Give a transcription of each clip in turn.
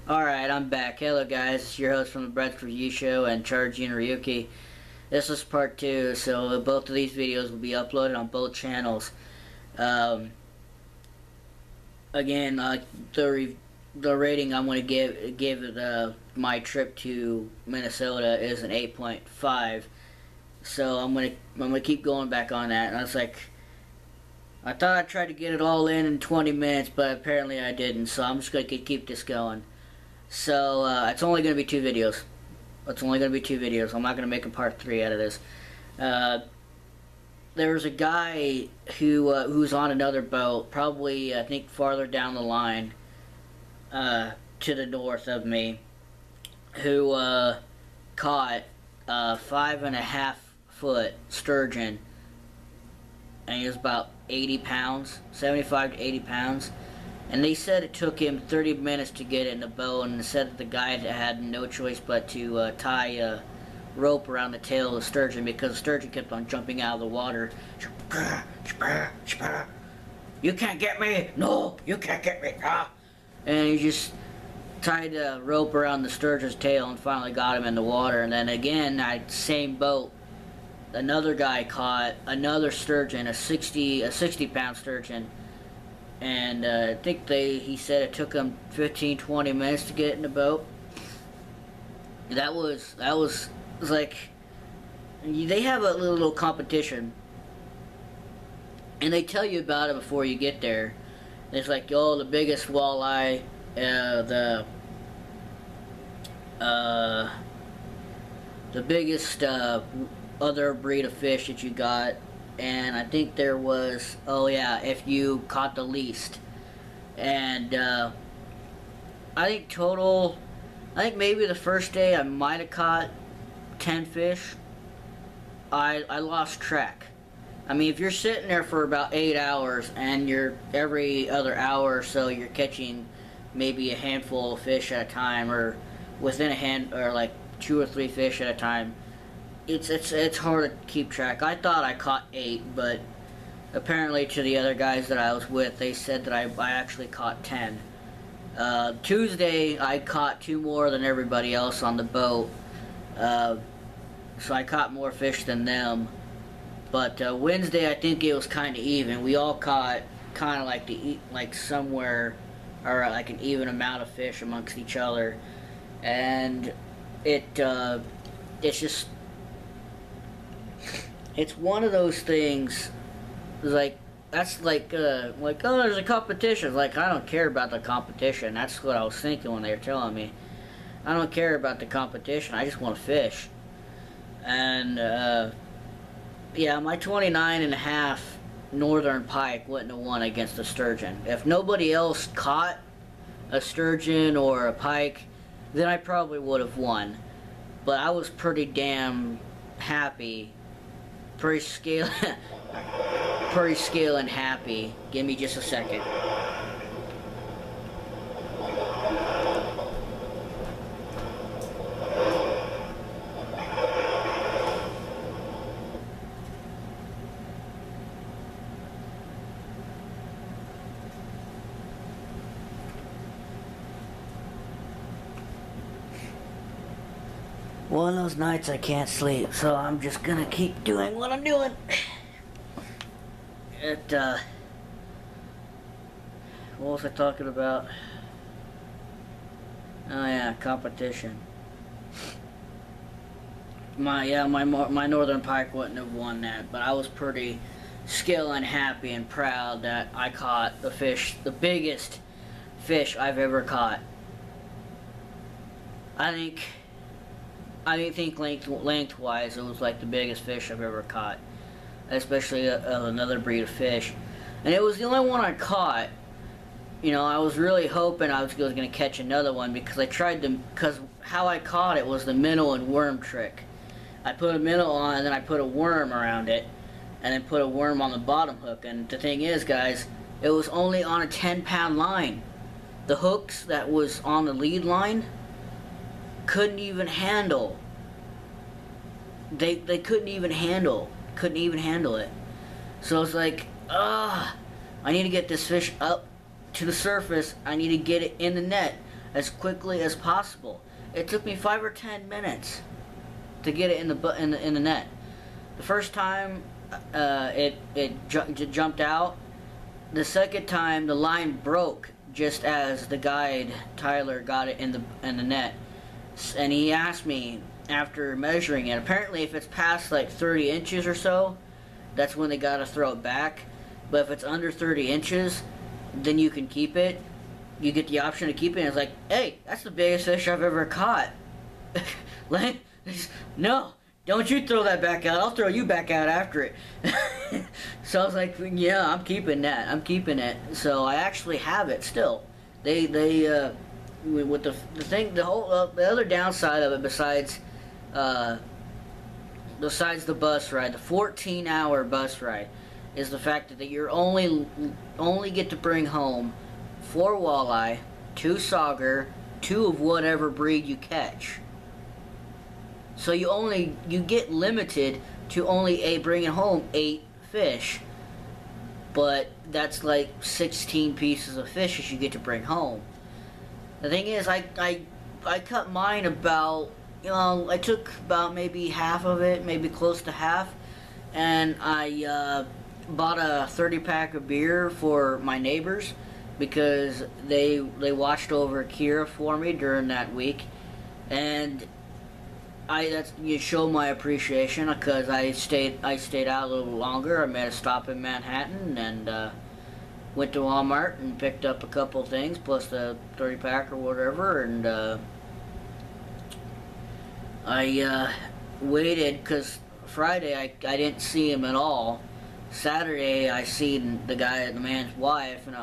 Alright, I'm back. Hello guys, it's your host from the Ballards Review Show and Charjr Ryuki. This is part 2, so both of these videos will be uploaded on both channels. Again, the rating I'm going to give my trip to Minnesota is an 8.5. So I'm gonna keep going back on that. And I was like, I thought I tried to get it all in 20 minutes, but apparently I didn't. So I'm just gonna keep this going. So it's only gonna be 2 videos. It's only gonna be 2 videos. I'm not gonna make a part 3 out of this. There was a guy who's on another boat, probably I think farther down the line, to the north of me, who caught 5.5-foot sturgeon, and he was about 80 pounds, 75 to 80 pounds. And they said it took him 30 minutes to get it in the boat, and said that the guy had no choice but to tie a rope around the tail of the sturgeon because the sturgeon kept on jumping out of the water. You can't get me! No, you can't get me! Ah! And he just tied a rope around the sturgeon's tail and finally got him in the water. And then again, that same boat, another guy caught another sturgeon, a 60-pound sturgeon. And I think he said it took him 15-20 minutes to get in the boat. That was like, they have a little competition, and they tell you about it before you get there. It's like, oh, the biggest walleye, the biggest other breed of fish that you got. And I think there was, oh yeah, if you caught the least. And I think maybe the first day I might have caught 10 fish. I lost track. I mean, if you're sitting there for about 8 hours and you're every other hour or so you're catching maybe a handful of fish at a time, or within a hand, or like 2 or 3 fish at a time, it's hard to keep track. I thought I caught 8, but apparently to the other guys that I was with, they said that I actually caught 10. Tuesday I caught 2 more than everybody else on the boat, so I caught more fish than them. But Wednesday I think it was kind of even. We all caught kind of like somewhere, or like an even amount of fish amongst each other, and it's just. It's one of those things, like, that's like, oh, there's a competition. Like, I don't care about the competition. That's what I was thinking when they were telling me. I don't care about the competition. I just want to fish. And, yeah, my 29.5 northern pike wouldn't have won against a sturgeon. If nobody else caught a sturgeon or a pike, then I probably would have won. But I was pretty damn happy. Pretty scale and happy. Give me just a second. One of those nights I can't sleep, so I'm just gonna keep doing what I'm doing. What was I talking about? Oh yeah, competition. My northern pike wouldn't have won that, but I was pretty skill and happy and proud that I caught the biggest fish I've ever caught. I didn't think lengthwise it was like the biggest fish I've ever caught, especially another breed of fish. And it was the only one I caught. You know, I was really hoping I was going to catch another one, because because how I caught it was the minnow and worm trick. I put a minnow on, and then I put a worm around it, and then put a worm on the bottom hook. And the thing is, guys, it was only on a 10-pound line. The hooks that was on the lead line couldn't even handle. They couldn't even handle it. So it's like, I need to get this fish up to the surface. I need to get it in the net. as quickly as possible. It took me 5 or 10 minutes to get it in the net. The first time it jumped out. The second time the line broke just as the guide Tyler got it in the net, and he asked me after measuring it. Apparently, if it's past like 30 inches or so, that's when they gotta throw it back. But if it's under 30 inches, then you can keep it. You get the option to keep it. And it's like, hey, that's the biggest fish I've ever caught. Like, no, don't you throw that back out. I'll throw you back out after it. So I was like, yeah, I'm keeping that. I'm keeping it. So I actually have it still. With the thing, the other downside of it, besides the bus ride, the 14-hour bus ride, is the fact that you're only get to bring home 4 walleye, 2 sauger, 2 of whatever breed you catch. So you get limited to only bringing home 8 fish, but that's like 16 pieces of fish that you get to bring home. The thing is, I cut mine about, I took about maybe half of it, maybe close to half, and I bought a 30-pack of beer for my neighbors because they watched over Kira for me during that week, and you show my appreciation because I stayed out a little longer. I made a stop in Manhattan and went to Walmart and picked up a couple things plus the 30-pack or whatever, and I waited because Friday I didn't see him at all. Saturday I seen the man's wife, and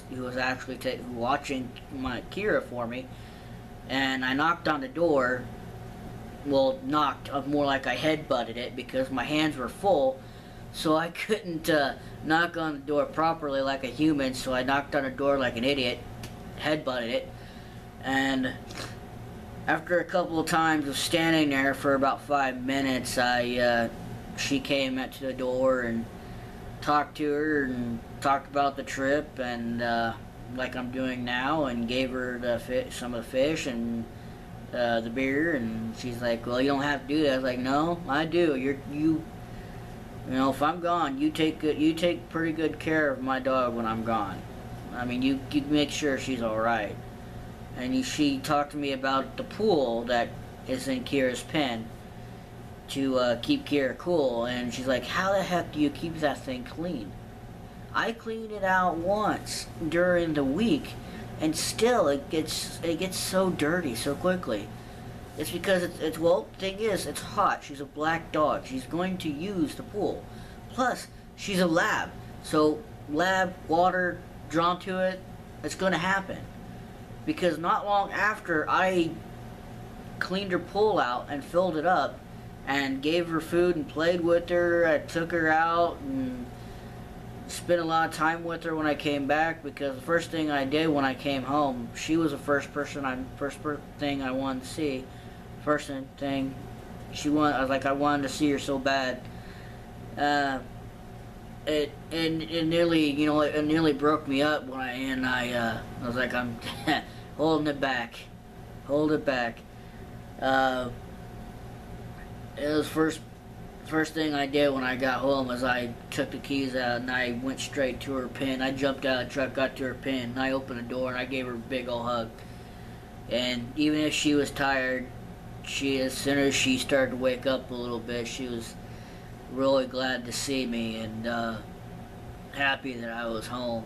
he was actually watching my Kira for me, and I knocked on the door. Well, knocked, more like I headbutted it because my hands were full, so I couldn't knock on the door properly like a human, so I knocked on the door like an idiot, headbutted it, and after a couple of times of standing there for about 5 minutes, she came up to the door and talked to her and talked about the trip and like I'm doing now, and gave her some of the fish and the beer, and she's like, well, you don't have to do that. I was like, no, I do. You if I'm gone, you take pretty good care of my dog when I'm gone. I mean, you make sure she's all right. And she talked to me about the pool that is in Kira's pen to keep Kira cool, and she's like, how the heck do you keep that thing clean? I cleaned it out once during the week, and still it gets so dirty so quickly. It's because the thing is, it's hot. She's a black dog. She's going to use the pool. Plus, she's a lab. So lab, water, drawn to it, it's going to happen. Because not long after I cleaned her pool out and filled it up and gave her food and played with her, I took her out and spent a lot of time with her when I came back, because the first thing I did when I came home, she was the first thing I wanted to see. First thing I wanted to see her so bad. It nearly broke me up when I was like, I'm holding it back. It was first thing I did when I got home was I took the keys out and I went straight to her pen. I jumped out of the truck, got to her pen, and I opened the door and I gave her a big old hug. And even if she was tired, as soon as she started to wake up a little bit, she was really glad to see me and happy that I was home.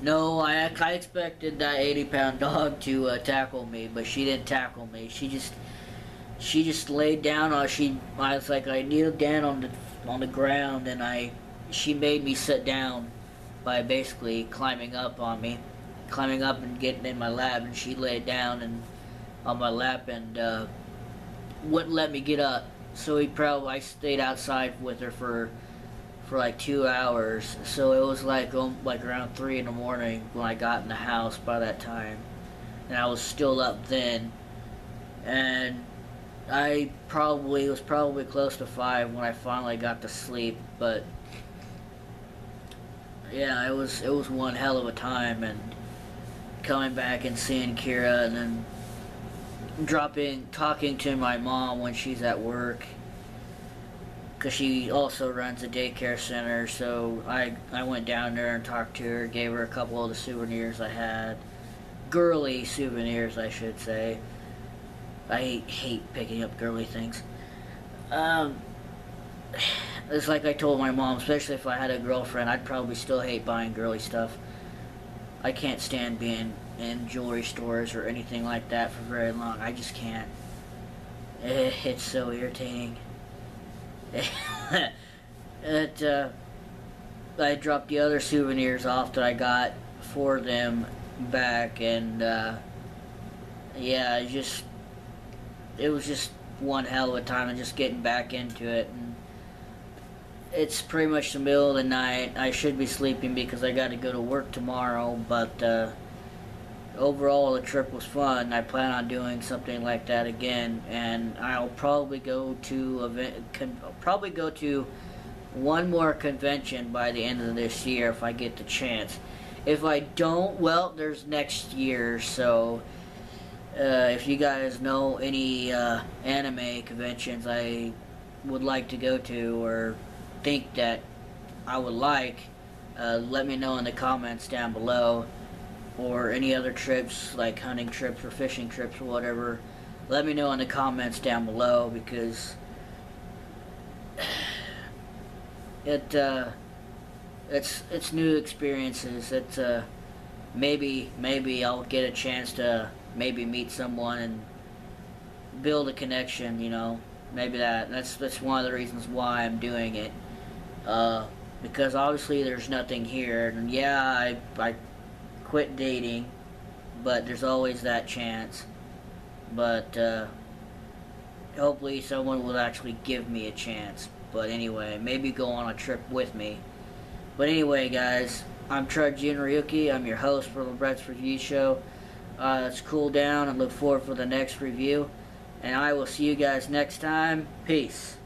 No, I expected that 80-pound dog to tackle me, but she didn't tackle me. She just laid down. I kneeled down on the ground, and she made me sit down by basically climbing up and getting in my lap, and she laid down and on my lap and wouldn't let me get up. So I stayed outside with her for like 2 hours. So it was like around 3 in the morning when I got in the house by that time, and I was still up then, and it was probably close to 5 when I finally got to sleep. But yeah, it was one hell of a time, and coming back and seeing Kira, and then talking to my mom when she's at work, because she also runs a daycare center. So I went down there and talked to her, gave her a couple of the souvenirs I had, girly souvenirs I should say. I hate picking up girly things. It's like I told my mom, especially if I had a girlfriend, I'd probably still hate buying girly stuff. I can't stand being in jewelry stores or anything like that for very long. I just can't. It's so irritating. I dropped the other souvenirs off that I got for them back, and yeah, it was just one hell of a time, and just getting back into it. And it's pretty much the middle of the night. I should be sleeping because I got to go to work tomorrow, but overall the trip was fun. I plan on doing something like that again, and I'll probably go to one more convention by the end of this year if I get the chance. If I don't, well, there's next year. So if you guys know any anime conventions I would like to go to or think that I would like, let me know in the comments down below. Or any other trips, like hunting trips or fishing trips or whatever, let me know in the comments down below, because it's new experiences. It's maybe I'll get a chance to maybe meet someone and build a connection, you know. Maybe that's one of the reasons why I'm doing it, because obviously there's nothing here. And yeah, I quit dating, but there's always that chance. But hopefully someone will actually give me a chance. But anyway, maybe go on a trip with me. But anyway, guys, I'm Charjr Ryuki. I'm your host for the Brett's Review Show. Let's cool down and look forward for the next review. And I will see you guys next time. Peace.